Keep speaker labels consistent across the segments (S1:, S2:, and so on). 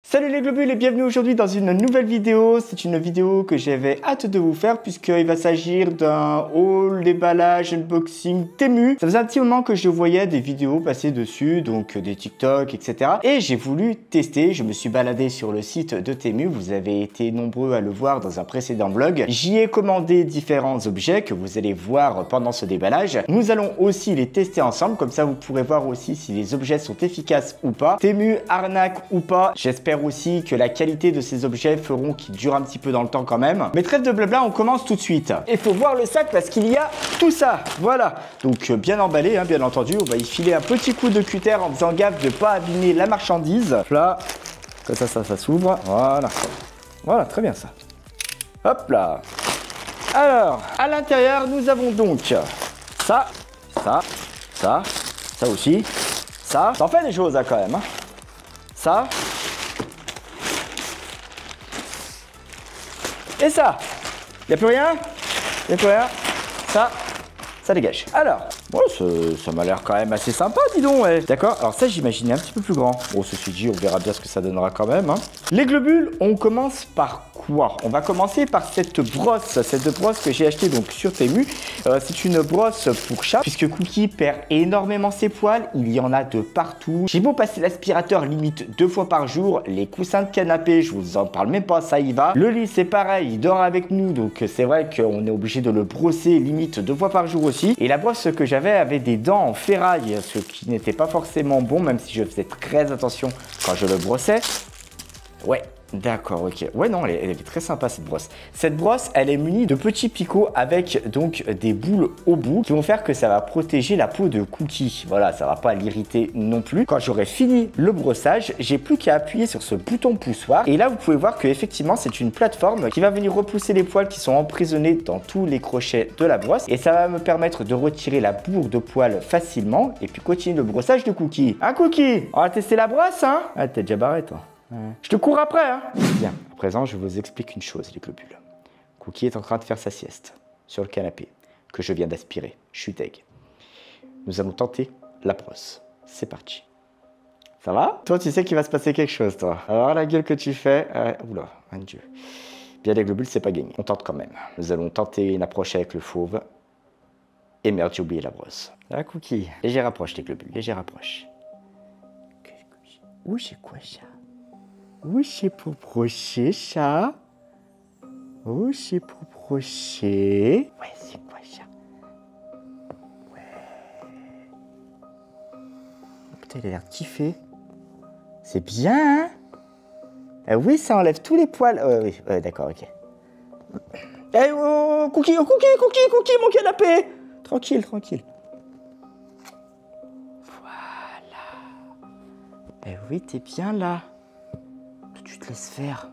S1: Salut les globules et bienvenue aujourd'hui dans une nouvelle vidéo. C'est une vidéo que j'avais hâte de vous faire puisqu'il va s'agir d'un haul, déballage, unboxing Temu. Ça faisait un petit moment que je voyais des vidéos passer dessus, donc des TikTok, etc. Et j'ai voulu tester, je me suis baladé sur le site de Temu. Vous avez été nombreux à le voir dans un précédent vlog. J'y ai commandé différents objets que vous allez voir pendant ce déballage. Nous allons aussi les tester ensemble, comme ça vous pourrez voir aussi si les objets sont efficaces ou pas. Temu, arnaque ou pas, j'espère aussi que la qualité de ces objets feront qu'ils durent un petit peu dans le temps quand même. Mais trêve de blabla, on commence tout de suite. Il faut voir le sac parce qu'il y a tout ça. Voilà. Donc bien emballé, hein, bien entendu. On va y filer un petit coup de cutter en faisant gaffe de ne pas abîmer la marchandise. Là, comme ça s'ouvre. Voilà. Voilà, très bien ça. Hop là. Alors, à l'intérieur, nous avons donc ça aussi. Ça en fait des choses hein, quand même. Hein. Ça. Et ça, il n'y a plus rien. Il n'y a plus rien. Ça dégage. Alors, bon, ça m'a l'air quand même assez sympa, dis donc. Ouais. D'accord, alors ça, j'imaginais un petit peu plus grand. Bon, ceci dit, on verra bien ce que ça donnera quand même. Hein. Les globules, on commence par quoi? On va commencer par cette brosse que j'ai achetée donc sur Temu. C'est une brosse pour chat, puisque Cookie perd énormément ses poils. Il y en a de partout. J'ai beau passer l'aspirateur limite 2 fois par jour. Les coussins de canapé, je vous en parle même pas, ça y va. Le lit, c'est pareil, il dort avec nous. Donc c'est vrai qu'on est obligé de le brosser limite 2 fois par jour aussi. Et la brosse que j'avais avait des dents en ferraille, ce qui n'était pas forcément bon, même si je faisais très attention quand je le brossais. Ouais. D'accord, ok. Ouais, non, elle est très sympa cette brosse. Cette brosse, elle est munie de petits picots avec donc des boules au bout qui vont faire que ça va protéger la peau de Cookie. Voilà, ça va pas l'irriter non plus. Quand j'aurai fini le brossage, j'ai plus qu'à appuyer sur ce bouton poussoir. Et là, vous pouvez voir que effectivement, c'est une plateforme qui va venir repousser les poils qui sont emprisonnés dans tous les crochets de la brosse. Et ça va me permettre de retirer la bourre de poils facilement et puis continuer le brossage de Cookie. Hein, Cookie? On va tester la brosse, hein? Ah, t'es déjà barré, toi. Je te cours après, hein. Bien, à présent, je vous explique une chose, les globules. Cookie est en train de faire sa sieste sur le canapé que je viens d'aspirer. Je suis deg. Nous allons tenter la brosse. C'est parti. Ça va? Toi, tu sais qu'il va se passer quelque chose, toi. Alors, la gueule que tu fais... oula, mon Dieu. Bien, les globules, c'est pas gagné. On tente quand même. Nous allons tenter une approche avec le fauve. Et merde, j'ai oublié la brosse. Ah, Cookie. Léger approche, les globules. Léger approche. Ouh, c'est quoi ça? Où c'est pour brocher, ça? Où c'est pour brocher? Ouais, c'est quoi ça? Ouais. Putain, il a l'air kiffé. C'est bien, hein? Ah oui, ça enlève tous les poils. Oui, d'accord, ok. Eh, oh, Cookie, mon canapé! Tranquille. Voilà. Eh oui, t'es bien là. Tu te laisses faire.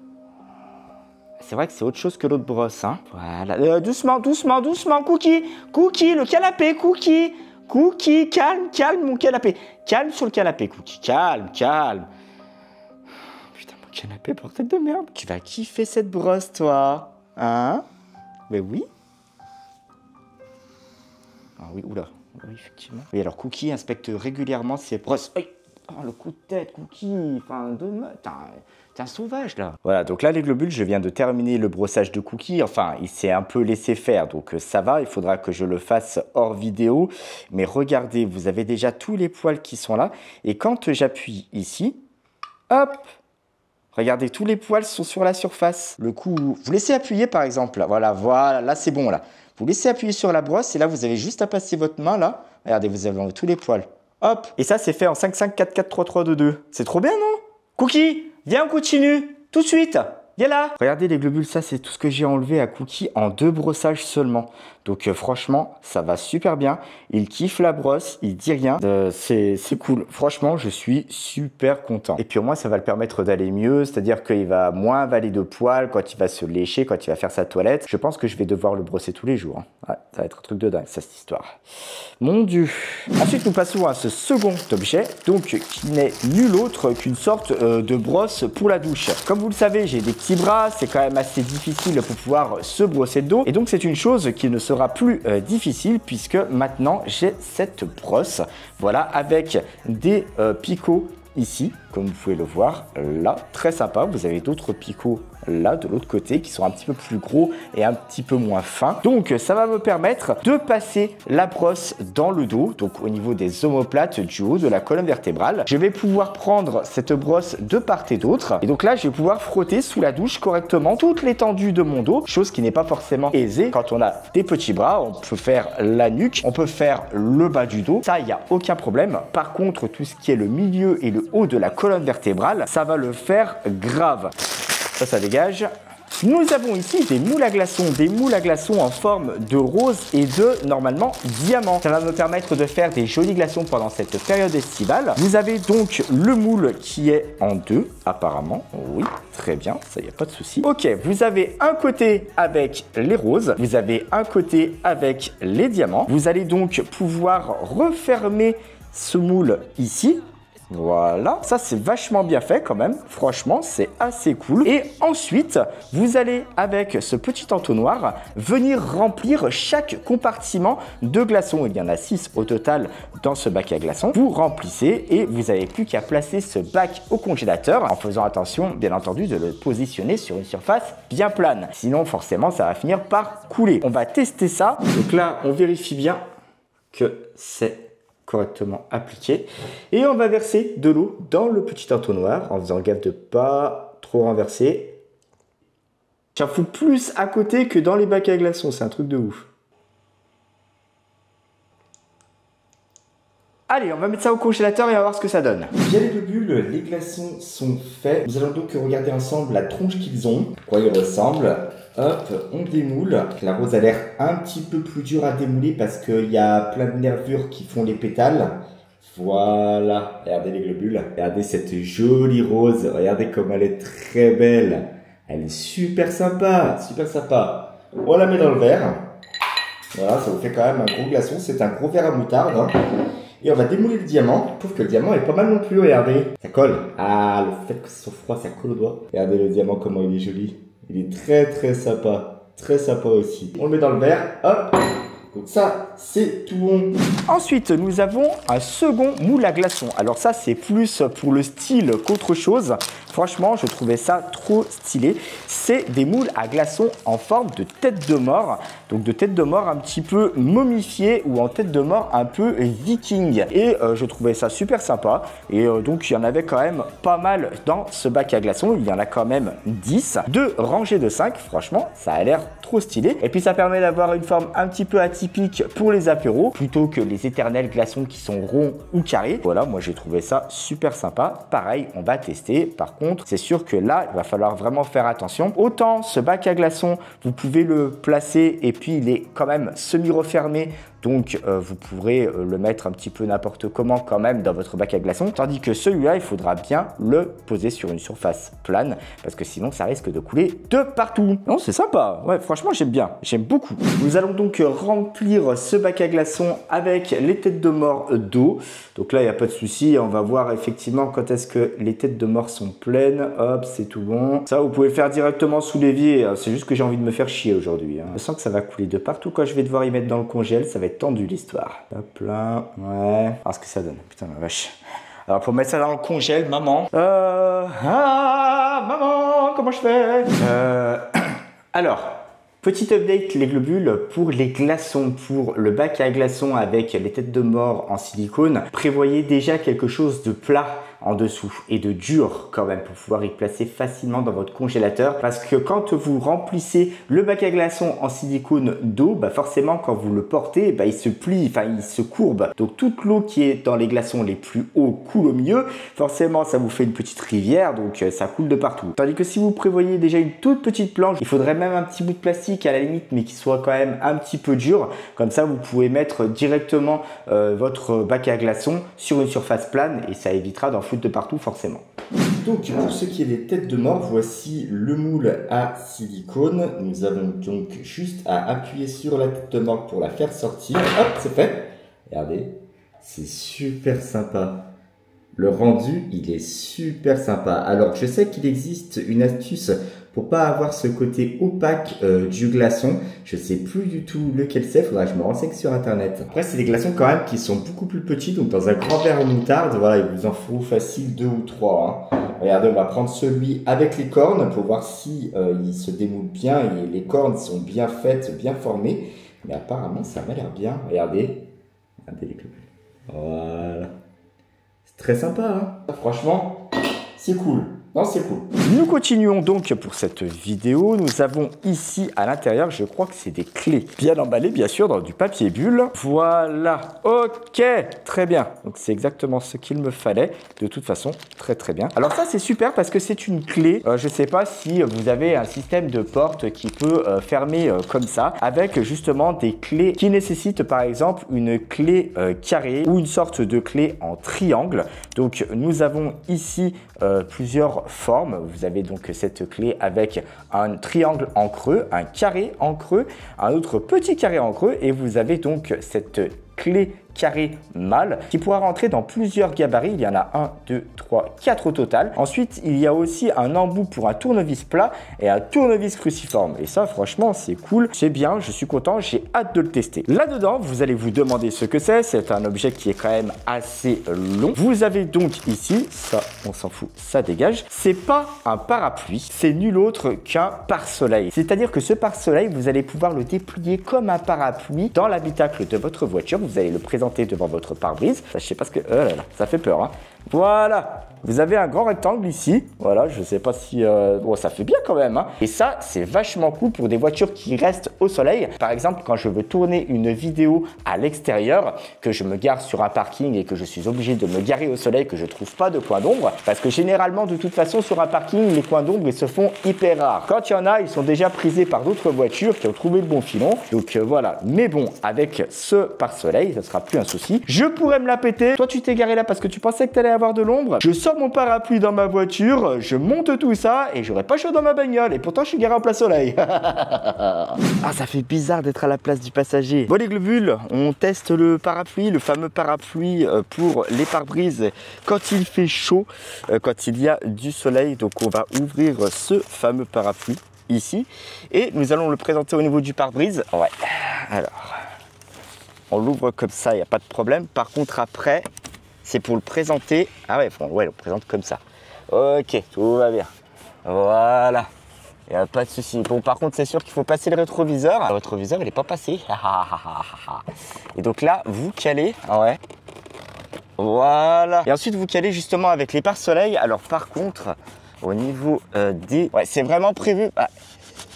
S1: C'est vrai que c'est autre chose que l'autre brosse, hein. Voilà. Doucement, Cookie. Cookie, le canapé, Cookie. Cookie, calme mon canapé. Calme sur le canapé, Cookie. Calme. Putain, mon canapé, bordel de merde. Tu vas kiffer cette brosse, toi. Hein? Mais oui. Ah oui, oula. Oui, effectivement. Oui, alors Cookie inspecte régulièrement ses brosses. Oh, le coup de tête, Cookie. Enfin, t'es un sauvage, là. Voilà, donc là, les globules, je viens de terminer le brossage de Cookie. Enfin, il s'est un peu laissé faire, donc ça va. Il faudra que je le fasse hors vidéo. Mais regardez, vous avez déjà tous les poils qui sont là. Et quand j'appuie ici, hop, regardez, tous les poils sont sur la surface. Le coup, vous laissez appuyer, par exemple. Voilà, là, c'est bon, là. Vous laissez appuyer sur la brosse et là, vous avez juste à passer votre main, là. Regardez, vous avez tous les poils. Hop, et ça, c'est fait en 5-5, 4-4, 3-3, 2-2. C'est trop bien, non? Cookie, viens, on continue. Tout de suite. Viens là. Regardez les globules, ça, c'est tout ce que j'ai enlevé à Cookie en 2 brossages seulement. Donc franchement, ça va super bien. Il kiffe la brosse, il dit rien. C'est cool. Franchement, je suis super content. Et puis au moins, ça va le permettre d'aller mieux. C'est-à-dire qu'il va moins avaler de poils quand il va se lécher, quand il va faire sa toilette. Je pense que je vais devoir le brosser tous les jours. Hein. Ouais, ça va être un truc de dingue, ça, cette histoire. Mon Dieu. Ensuite, nous passons à ce second objet, donc qui n'est nul autre qu'une sorte de brosse pour la douche. Comme vous le savez, j'ai des petits bras. C'est quand même assez difficile pour pouvoir se brosser le dos. Et donc, c'est une chose qui ne sera plus difficile puisque maintenant j'ai cette brosse, voilà, avec des picots ici, comme vous pouvez le voir, là, très sympa. Vous avez d'autres picots là, de l'autre côté, qui sont un petit peu plus gros et un petit peu moins fins. Donc, ça va me permettre de passer la brosse dans le dos, donc au niveau des omoplates du haut de la colonne vertébrale. Je vais pouvoir prendre cette brosse de part et d'autre. Et donc là, je vais pouvoir frotter sous la douche correctement toute l'étendue de mon dos, chose qui n'est pas forcément aisée quand on a des petits bras. On peut faire la nuque, on peut faire le bas du dos. Ça, il n'y a aucun problème. Par contre, tout ce qui est le milieu et le haut de la colonne vertébrale, ça va le faire grave. Ça dégage. Nous avons ici des moules à glaçons en forme de rose et de, normalement, diamant. Ça va me permettre de faire des jolis glaçons pendant cette période estivale. Vous avez donc le moule qui est en deux, apparemment. Oui, très bien, ça, il n'y a pas de souci. Ok, vous avez un côté avec les roses, vous avez un côté avec les diamants. Vous allez donc pouvoir refermer ce moule ici. Voilà, ça c'est vachement bien fait quand même, franchement c'est assez cool. Et ensuite, vous allez avec ce petit entonnoir venir remplir chaque compartiment de glaçons. Il y en a 6 au total dans ce bac à glaçons. Vous remplissez et vous n'avez plus qu'à placer ce bac au congélateur en faisant attention bien entendu de le positionner sur une surface bien plane. Sinon forcément ça va finir par couler. On va tester ça. Donc là on vérifie bien que c'est correctement appliqué et on va verser de l'eau dans le petit entonnoir en faisant gaffe de pas trop renverser. J'en fous plus à côté que dans les bacs à glaçons, c'est un truc de ouf. Allez, on va mettre ça au congélateur et on va voir ce que ça donne. Bien les bulles, les glaçons sont faits. Nous allons donc regarder ensemble la tronche qu'ils ont, à quoi ils ressemblent. Hop, on démoule. La rose a l'air un petit peu plus dure à démouler parce qu'il y a plein de nervures qui font les pétales. Voilà, regardez les globules. Regardez cette jolie rose. Regardez comme elle est très belle. Elle est super sympa, super sympa. On la met dans le verre. Voilà, ça vous fait quand même un gros glaçon. C'est un gros verre à moutarde. Hein. Et on va démouler le diamant. Je trouve que le diamant est pas mal non plus, regardez. Ça colle. Ah, le fait que ce soit froid, ça colle au doigt. Regardez le diamant, comment il est joli. Il est très très sympa. Très sympa aussi. On le met dans le verre. Hop. Donc ça, c'est tout bon. Ensuite, nous avons un second moule à glaçons. Alors ça, c'est plus pour le style qu'autre chose. Franchement, je trouvais ça trop stylé. C'est des moules à glaçons en forme de tête de mort. Donc de tête de mort un petit peu momifiée ou en tête de mort un peu viking. Et je trouvais ça super sympa. Et donc, il y en avait quand même pas mal dans ce bac à glaçons. Il y en a quand même 10. 2 rangées de 5. Franchement, ça a l'air trop stylé. Et puis, ça permet d'avoir une forme un petit peu atypique pour les apéros plutôt que les éternels glaçons qui sont ronds ou carrés. Voilà, moi j'ai trouvé ça super sympa. Pareil, on va tester. Par contre, c'est sûr que là, il va falloir vraiment faire attention. Autant ce bac à glaçons, vous pouvez le placer et puis il est quand même semi-refermé. Donc, vous pourrez le mettre un petit peu n'importe comment quand même dans votre bac à glaçons. Tandis que celui-là, il faudra bien le poser sur une surface plane parce que sinon, ça risque de couler de partout. Non, c'est sympa. Ouais, franchement, j'aime bien. J'aime beaucoup. Nous allons donc remplir ce bac à glaçons avec les têtes de mort d'eau. Donc là, il n'y a pas de souci. On va voir effectivement quand est-ce que les têtes de mort sont pleines. Hop, c'est tout bon. Ça, vous pouvez le faire directement sous l'évier. C'est juste que j'ai envie de me faire chier aujourd'hui. Je sens que ça va couler de partout quand je vais devoir y mettre dans le congèle. Ça va être tendu l'histoire. Hop là, ouais. Alors ce que ça donne, putain la vache. Alors pour mettre ça dans le congèle, maman. Maman, comment je fais Alors, petit update les globules pour les glaçons, pour le bac à glaçons avec les têtes de mort en silicone. Prévoyez déjà quelque chose de plat en dessous et de dur quand même pour pouvoir y placer facilement dans votre congélateur parce que quand vous remplissez le bac à glaçons en silicone d'eau, bah forcément quand vous le portez, bah il se plie, enfin il se courbe. Donc toute l'eau qui est dans les glaçons les plus hauts coule au milieu. Forcément ça vous fait une petite rivière, donc ça coule de partout. Tandis que si vous prévoyez déjà une toute petite planche, il faudrait même un petit bout de plastique à la limite mais qui soit quand même un petit peu dur. Comme ça vous pouvez mettre directement votre bac à glaçons sur une surface plane et ça évitera d'en foutre de partout forcément. Donc pour ce qui est des têtes de mort, voici le moule à silicone. Nous avons donc juste à appuyer sur la tête de mort pour la faire sortir. Hop, c'est fait. Regardez, c'est super sympa. Le rendu, il est super sympa. Alors je sais qu'il existe une astuce
S2: pour pas avoir ce côté opaque du glaçon. Je sais plus du tout lequel c'est, faudra que je me renseigne sur internet. Après c'est des glaçons quand même qui sont beaucoup plus petits, donc dans un grand verre en moutarde, voilà, il vous en faut facile 2 ou 3. Hein. Regardez, on va prendre celui avec les cornes pour voir si il se démoule bien et les cornes sont bien faites, bien formées. Mais apparemment ça m'a l'air bien, regardez. Regardez les clous. Voilà. C'est très sympa, hein. Franchement, c'est cool. Non, c'est cool.
S1: Nous continuons donc pour cette vidéo. Nous avons ici à l'intérieur, je crois que c'est des clés. Bien emballées, bien sûr, dans du papier bulle. Voilà. Ok, très bien. Donc c'est exactement ce qu'il me fallait. De toute façon, très très bien. Alors ça, c'est super parce que c'est une clé. Je ne sais pas si vous avez un système de porte qui peut fermer comme ça, avec justement des clés qui nécessitent par exemple une clé carrée ou une sorte de clé en triangle. Donc nous avons ici plusieurs formes. Vous avez donc cette clé avec un triangle en creux, un carré en creux, un autre petit carré en creux et vous avez donc cette clé carré mâle qui pourra rentrer dans plusieurs gabarits. Il y en a 1, 2, 3, 4 au total. Ensuite, il y a aussi un embout pour un tournevis plat et un tournevis cruciforme. Et ça, franchement, c'est cool. C'est bien, je suis content, j'ai hâte de le tester. Là-dedans, vous allez vous demander ce que c'est. C'est un objet qui est quand même assez long. Vous avez donc ici, ça, on s'en fout, ça dégage. C'est pas un parapluie, c'est nul autre qu'un pare-soleil. C'est-à-dire que ce pare-soleil, vous allez pouvoir le déplier comme un parapluie dans l'habitacle de votre voiture. Vous allez le présenter devant votre pare-brise. Ça, je sais pas ce que... Oh là là, ça fait peur, hein. Voilà. Vous avez un grand rectangle ici. Voilà, je sais pas si... Bon, ça fait bien quand même, hein. Et ça, c'est vachement cool pour des voitures qui restent au soleil. Par exemple, quand je veux tourner une vidéo à l'extérieur, que je me gare sur un parking et que je suis obligé de me garer au soleil, que je trouve pas de coin d'ombre. Parce que généralement, de toute façon, sur un parking, les coins d'ombre, ils se font hyper rares. Quand il y en a, ils sont déjà prisés par d'autres voitures qui ont trouvé le bon filon. Donc voilà. Mais bon, avec ce pare-soleil, ça sera plus un souci. Je pourrais me la péter. Toi, tu t'es garé là parce que tu pensais que tu allais avoir de l'ombre. Je sors mon parapluie dans ma voiture, je monte tout ça et j'aurai pas chaud dans ma bagnole. Et pourtant, je suis garé en plein soleil. Ah, ça fait bizarre d'être à la place du passager. Bon, les globules, on teste le parapluie, le fameux parapluie pour les pare-brises quand il fait chaud, quand il y a du soleil. Donc, on va ouvrir ce fameux parapluie ici et nous allons le présenter au niveau du pare-brise. Ouais, alors... On l'ouvre comme ça, il n'y a pas de problème. Par contre, après, c'est pour le présenter. Ah ouais, bon, ouais, on le présente comme ça. Ok, tout va bien. Voilà. Il n'y a pas de souci. Bon, par contre, c'est sûr qu'il faut passer le rétroviseur. Le rétroviseur, il n'est pas passé. Et donc là, vous calez. Ouais. Voilà. Et ensuite, vous calez justement avec les pare-soleil. Alors, par contre, au niveau des... Ouais, c'est vraiment prévu... Ah.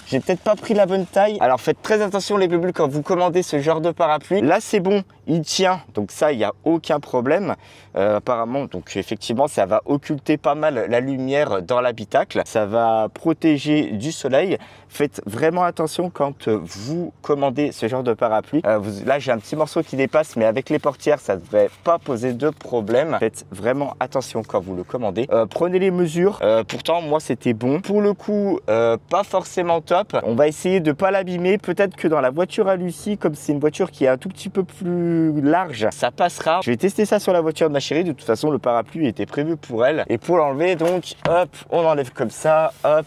S1: J'ai peut-être pas pris la bonne taille. Alors faites très attention les globules quand vous commandez ce genre de parapluie. Là c'est bon, il tient. Donc ça, il n'y a aucun problème. Apparemment, donc effectivement, ça va occulter pas mal la lumière dans l'habitacle. Ça va protéger du soleil. Faites vraiment attention quand vous commandez ce genre de parapluie. Là, j'ai un petit morceau qui dépasse, mais avec les portières, ça ne devrait pas poser de problème. Faites vraiment attention quand vous le commandez. Prenez les mesures. Pourtant, moi, c'était bon. Pour le coup, pas forcément top. On va essayer de ne pas l'abîmer. Peut-être que dans la voiture à Lucie, comme c'est une voiture qui est un tout petit peu plus large, ça passera. Je vais tester ça sur la voiture de ma chérie. De toute façon, le parapluie était prévu pour elle. Et pour l'enlever, donc, hop, on enlève comme ça, hop,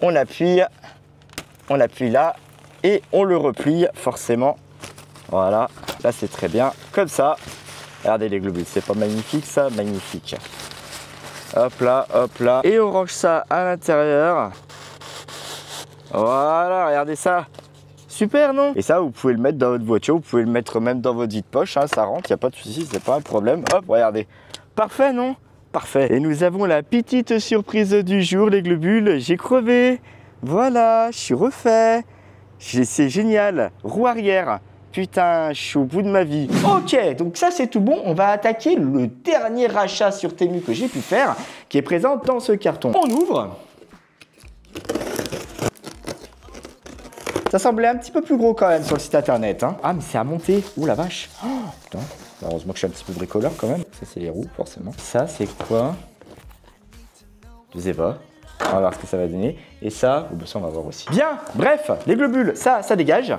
S1: on appuie là et on le replie forcément. Voilà, là c'est très bien, comme ça. Regardez les globules, c'est pas magnifique ça? Magnifique. Hop là, et on range ça à l'intérieur. Voilà, regardez ça. Super, non? Et ça, vous pouvez le mettre dans votre voiture, vous pouvez le mettre même dans votre vide-poche, hein, ça rentre, il n'y a pas de souci, c'est pas un problème. Hop, regardez. Parfait, non? Parfait. Et nous avons la petite surprise du jour, les globules. J'ai crevé. Voilà, je suis refait. C'est génial. Roue arrière. Putain, je suis au bout de ma vie. Ok, donc ça c'est tout bon. On va attaquer le dernier achat sur Temu que j'ai pu faire, qui est présent dans ce carton. On ouvre. Ça semblait un petit peu plus gros quand même sur le site internet. Hein. Ah, mais c'est à monter. Ouh la vache. Oh, putain. Heureusement que je suis un petit peu bricoleur quand même. Ça, c'est les roues, forcément. Ça, c'est quoi? De Zeva. On va voir ce que ça va donner. Et ça, oh, ça on va voir aussi. Bien, bref, les globules, ça dégage.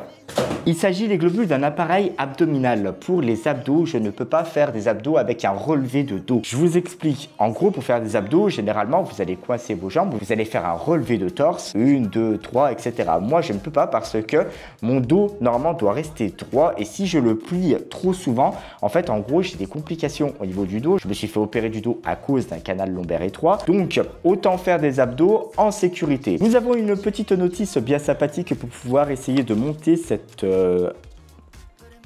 S1: Il s'agit, les globules, d'un appareil abdominal. Pour les abdos, je ne peux pas faire des abdos avec un relevé de dos. Je vous explique. En gros, pour faire des abdos, généralement, vous allez coincer vos jambes, vous allez faire un relevé de torse, 1, 2, 3, etc. Moi, je ne peux pas parce que mon dos, normalement, doit rester droit. Et si je le plie trop souvent, en fait, en gros, j'ai des complications au niveau du dos. Je me suis fait opérer du dos à cause d'un canal lombaire étroit. Donc, autant faire des abdos en sécurité. Nous avons une petite notice bien sympathique pour pouvoir essayer de monter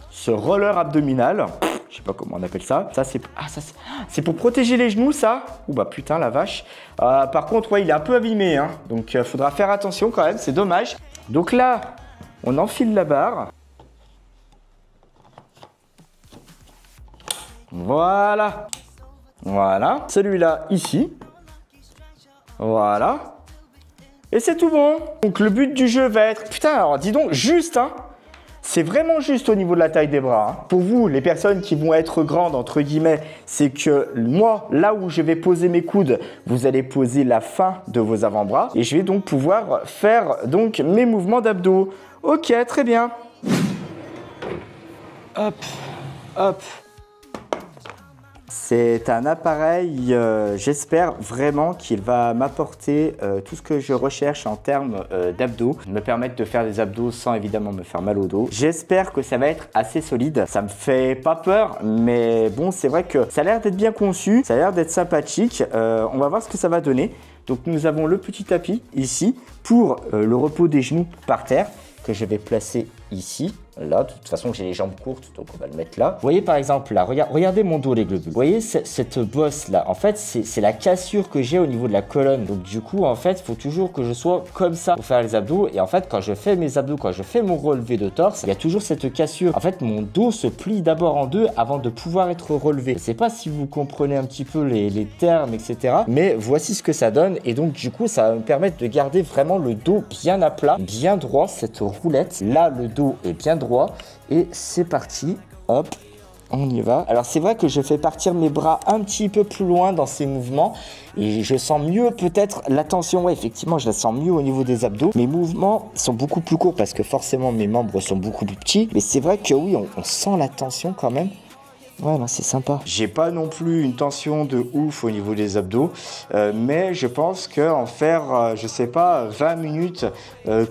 S1: ce roller abdominal. Je sais pas comment on appelle ça. Ça c'est pour protéger les genoux, ça. Ouh bah putain la vache. Par contre, ouais, il est un peu abîmé, hein. Donc faudra faire attention quand même, c'est dommage. Donc là, on enfile la barre. Voilà. Voilà. Celui-là ici. Voilà. Et c'est tout bon. Donc le but du jeu va être... Putain, alors dis donc, juste, hein. C'est vraiment juste au niveau de la taille des bras. Hein. Pour vous, les personnes qui vont être grandes, entre guillemets, c'est que moi, là où je vais poser mes coudes, vous allez poser la fin de vos avant-bras. Et je vais donc pouvoir faire donc mes mouvements d'abdos. Ok, très bien. Hop, hop. C'est un appareil, j'espère vraiment qu'il va m'apporter tout ce que je recherche en termes d'abdos, me permettre de faire des abdos sans évidemment me faire mal au dos. J'espère que ça va être assez solide, ça me fait pas peur, mais bon, c'est vrai que ça a l'air d'être bien conçu, ça a l'air d'être sympathique. On va voir ce que ça va donner. Donc nous avons le petit tapis ici pour le repos des genoux par terre que je vais placer ici. Là, de toute façon, j'ai les jambes courtes, donc on va le mettre là. Vous voyez par exemple là, regardez mon dos les globules. Vous voyez cette bosse là, en fait, c'est la cassure que j'ai au niveau de la colonne. Donc du coup, en fait, il faut toujours que je sois comme ça pour faire les abdos. Et en fait, quand je fais mes abdos, quand je fais mon relevé de torse, il y a toujours cette cassure. En fait, mon dos se plie d'abord en deux avant de pouvoir être relevé. Je ne sais pas si vous comprenez un petit peu les termes, etc. Mais voici ce que ça donne. Et donc du coup, ça va me permettre de garder vraiment le dos bien à plat, bien droit, cette roulette. Là, le dos est bien droit. Et c'est parti, hop, on y va. Alors c'est vrai que je fais partir mes bras un petit peu plus loin dans ces mouvements et je sens mieux peut-être la tension. Ouais, effectivement, je la sens mieux au niveau des abdos. Mes mouvements sont beaucoup plus courts parce que forcément mes membres sont beaucoup plus petits. Mais c'est vrai que oui, on sent la tension quand même. Ouais, non, c'est sympa. J'ai pas non plus une tension de ouf au niveau des abdos, mais je pense qu'en faire, je sais pas, 20 minutes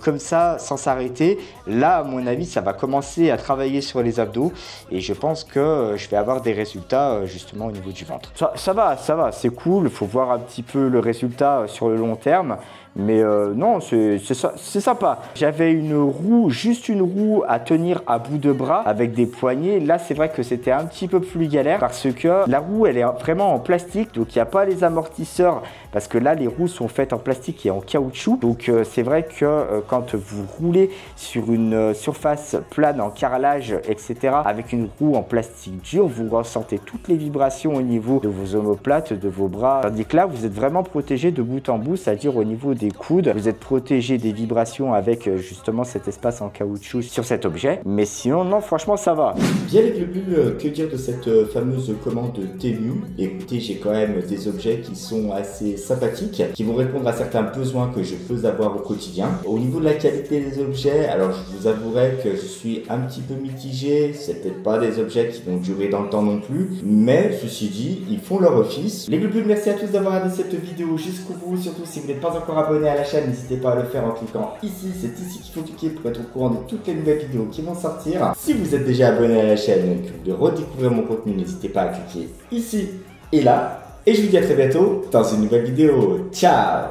S1: comme ça, sans s'arrêter, là, à mon avis, ça va commencer à travailler sur les abdos et je pense que je vais avoir des résultats justement au niveau du ventre. Ça va, c'est cool. Il faut voir un petit peu le résultat sur le long terme. Mais non, c'est sympa. J'avais une roue, juste une roue à tenir à bout de bras avec des poignées. Là, c'est vrai que c'était un petit peu plus galère parce que la roue, elle est vraiment en plastique. Donc, il n'y a pas les amortisseurs parce que là, les roues sont faites en plastique et en caoutchouc. Donc, c'est vrai que quand vous roulez sur une surface plane en carrelage, etc., avec une roue en plastique dur, vous ressentez toutes les vibrations au niveau de vos omoplates, de vos bras. Tandis que là, vous êtes vraiment protégé de bout en bout, c'est-à-dire au niveau des coudes, vous êtes protégé des vibrations avec justement cet espace en caoutchouc sur cet objet, mais sinon non, franchement ça va.
S2: Bien les globules, que dire de cette fameuse commande Temu? Écoutez, j'ai quand même des objets qui sont assez sympathiques, qui vont répondre à certains besoins que je peux avoir au quotidien. Au niveau de la qualité des objets, alors je vous avouerai que je suis un petit peu mitigé, c'est peut-être pas des objets qui vont durer dans le temps non plus, mais ceci dit, ils font leur office. Les globules, merci à tous d'avoir regardé cette vidéo jusqu'au bout, surtout si vous n'êtes pas encore abonné à la chaîne, n'hésitez pas à le faire en cliquant ici, c'est ici qu'il faut cliquer pour être au courant de toutes les nouvelles vidéos qui vont sortir. Si vous êtes déjà abonné à la chaîne et que vous voulez redécouvrir mon contenu, n'hésitez pas à cliquer ici et là. Et je vous dis à très bientôt dans une nouvelle vidéo. Ciao!